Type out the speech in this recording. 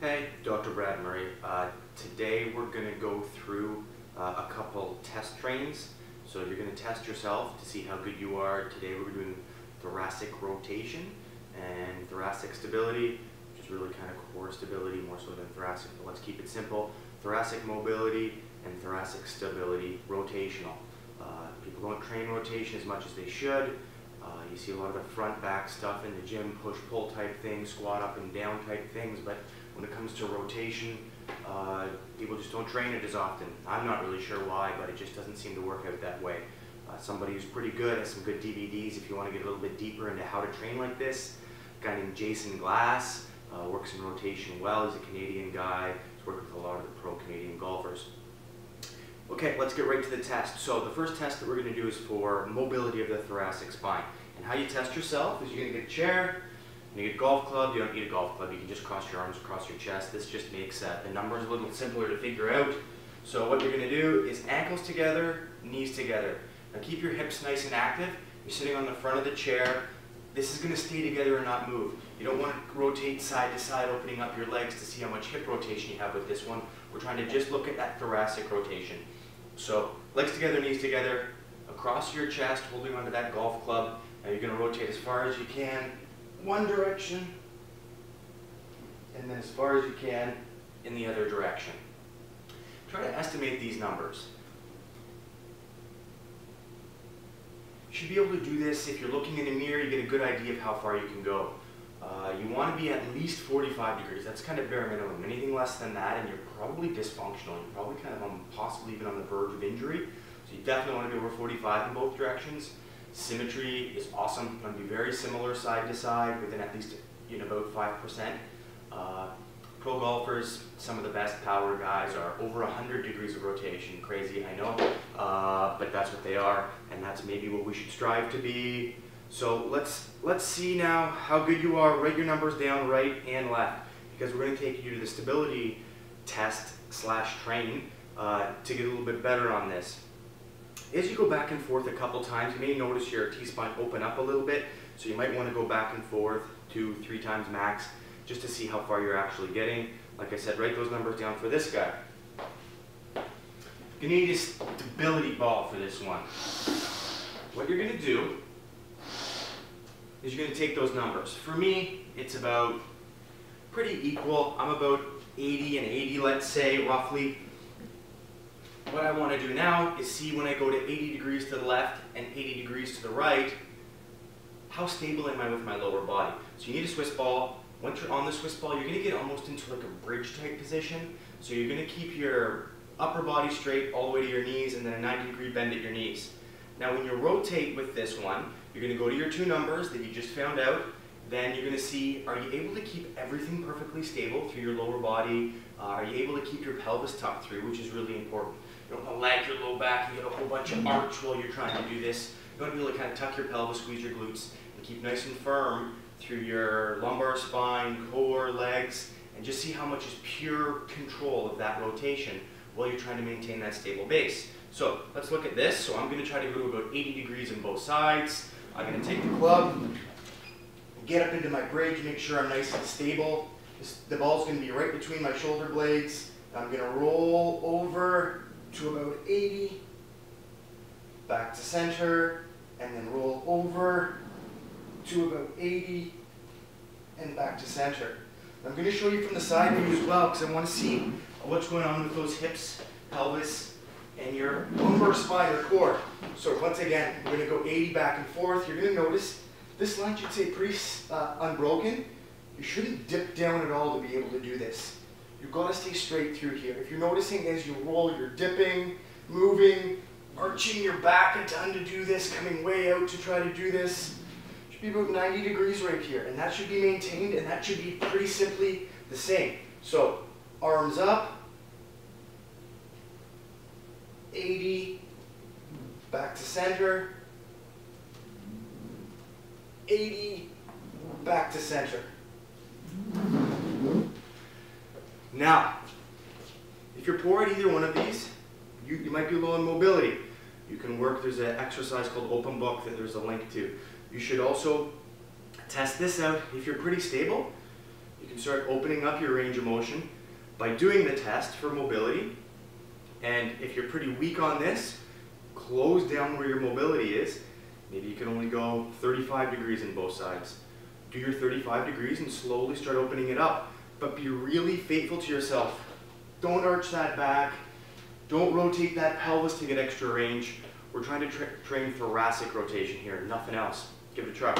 Hey, Dr. Brad Murray. Today we're going to go through a couple test trains. So you're going to test yourself to see how good you are. Today we're doing thoracic rotation and thoracic stability, which is really kind of core stability more so than thoracic, but let's keep it simple. Thoracic mobility and thoracic stability rotational. People don't train rotation as much as they should. You see a lot of the front-back stuff in the gym, push-pull type things, squat up and down type things, but when it comes to rotation, people just don't train it as often. I'm not really sure why, but it just doesn't seem to work out that way. Somebody who's pretty good has some good DVDs if you want to get a little bit deeper into how to train like this. A guy named Jason Glass works in rotation well. He's a Canadian guy. He's worked with a lot of the pro Canadian golfers. Okay, let's get right to the test. So the first test that we're going to do is for mobility of the thoracic spine. And how you test yourself is you're going to get a chair, you get a golf club. You don't need a golf club, you can just cross your arms across your chest. This just makes the numbers a little simpler to figure out. So what you're going to do is ankles together, knees together. Now keep your hips nice and active. You're sitting on the front of the chair. This is going to stay together and not move. You don't want to rotate side to side, opening up your legs to see how much hip rotation you have with this one. We're trying to just look at that thoracic rotation. So legs together, knees together, across your chest, holding onto that golf club. Now you're going to rotate as far as you can, one direction, and then as far as you can in the other direction. Try to estimate these numbers. You should be able to do this if you're looking in a mirror. You get a good idea of how far you can go. You want to be at least 45 degrees. That's kind of bare minimum. Anything less than that and you're probably dysfunctional. You're probably kind of possibly even on the verge of injury. So you definitely want to be over 45 in both directions. Symmetry is awesome. You want to be very similar side to side within at least about 5%. Pro golfers, some of the best power guys are over 100 degrees of rotation. Crazy, I know, but that's what they are, and that's maybe what we should strive to be. So let's see now how good you are. Write your numbers down right and left, because we're going to take you to the stability test / train to get a little bit better on this. As you go back and forth a couple times, you may notice your T-spine open up a little bit, so you might want to go back and forth 2-3 times max just to see how far you're actually getting. Like I said, write those numbers down for this guy. You're going to need a stability ball for this one. What you're going to do is you're going to take those numbers. For me, it's about pretty equal. I'm about 80 and 80, let's say, roughly. What I want to do now is see when I go to 80 degrees to the left and 80 degrees to the right, how stable am I with my lower body? So you need a Swiss ball. Once you're on the Swiss ball, you're going to get almost into like a bridge type position. So you're going to keep your upper body straight all the way to your knees and then a 90-degree bend at your knees. Now when you rotate with this one, you're going to go to your two numbers that you just found out. Then you're going to see, are you able to keep everything perfectly stable through your lower body? Are you able to keep your pelvis tucked through, which is really important. You don't want to lag your low back and get a whole bunch of arch while you're trying to do this. You want to be able to kind of tuck your pelvis, squeeze your glutes, and keep nice and firm through your lumbar spine, core, legs, and just see how much is pure control of that rotation while you're trying to maintain that stable base. So let's look at this. So I'm going to try to go to about 80 degrees on both sides. I'm going to take the club, get up into my bridge, make sure I'm nice and stable. The ball's going to be right between my shoulder blades. I'm going to roll over to about 80, back to center, and then roll over to about 80, and back to center. I'm going to show you from the side view as well, because I want to see what's going on with those hips, pelvis, and your lumbar spine or core. So once again, we're going to go 80 back and forth. You're going to notice this line should stay pretty unbroken. You shouldn't dip down at all to be able to do this. You've got to stay straight through here. If you're noticing as you roll, you're dipping, moving, arching your back and trying to do this, coming way out to try to do this. It should be about 90 degrees right here, and that should be maintained, and that should be pretty simply the same. So arms up, 80, back to center, 80, back to center. Now, if you're poor at either one of these, you might be low in mobility. You can work, there's an exercise called Open Book that there's a link to. You should also test this out. If you're pretty stable, You can start opening up your range of motion by doing the test for mobility. And if you're pretty weak on this, close down where your mobility is. Maybe you can only go 35 degrees in both sides. Do your 35 degrees and slowly start opening it up. But be really faithful to yourself. Don't arch that back. Don't rotate that pelvis to get extra range. We're trying to train thoracic rotation here, nothing else. Give it a try.